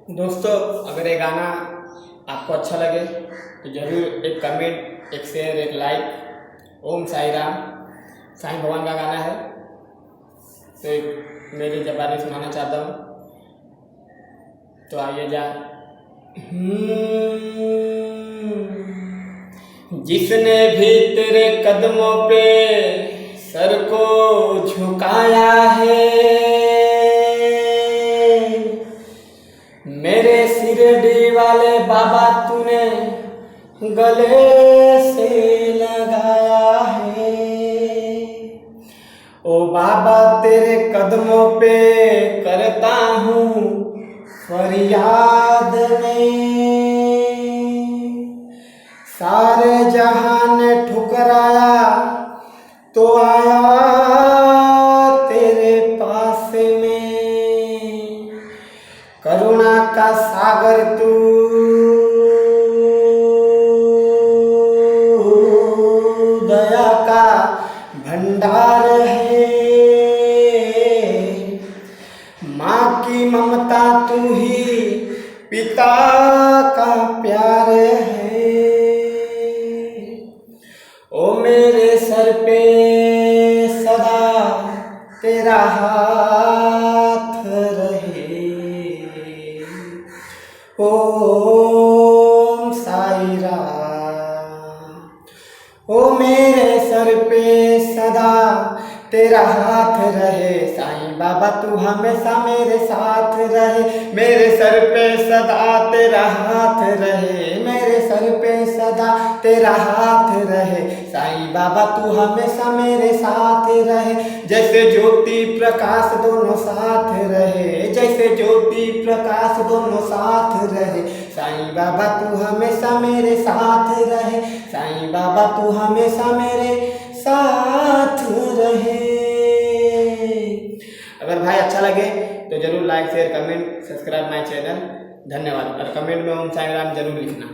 दोस्तों, अगर ये गाना आपको अच्छा लगे तो ज़रूर एक कमेंट, एक शेयर, एक लाइक। ओम साई राम, साईं भगवान का गाना है तो एक मेरी ज़बानी सुनाना चाहता हूँ, तो आइए जा। जिसने भी तेरे कदमों पे सर को झुकाया है, मेरे शिरडी वाले बाबा तूने गले से लगाया है। ओ बाबा तेरे कदमों पे करता हूँ फरियाद में, सारे जहां ने ठुकराया तो आया तेरे पास में। करुणा का सागर तू, दया का भंडार है, माँ की ममता तू ही पिता का प्यार है। ओ मेरे सर पे सदा तेरा हाथ रहे, ओम साई राम। ओ मेरे सर पे सदा तेरा हाथ रहे, साईं बाबा तू हमेशा मेरे साथ रहे। मेरे सर पे सदा तेरा हाथ रहे, मेरे सर पे सदा तेरा हाथ रहे, साईं बाबा तू हमेशा मेरे साथ रहे। जैसे ज्योति प्रकाश दोनों साथ रहे, जैसे ज्योति प्रकाश दोनों साथ रहे, साईं बाबा तू हमेशा मेरे साथ रहे, साईं बाबा तू हमेशा मेरे साथ रहे। अगर भाई अच्छा लगे तो जरूर like, share, comment, subscribe my channel. धन्यवाद। और कमेंट में ओम साई राम जरूर लिखना।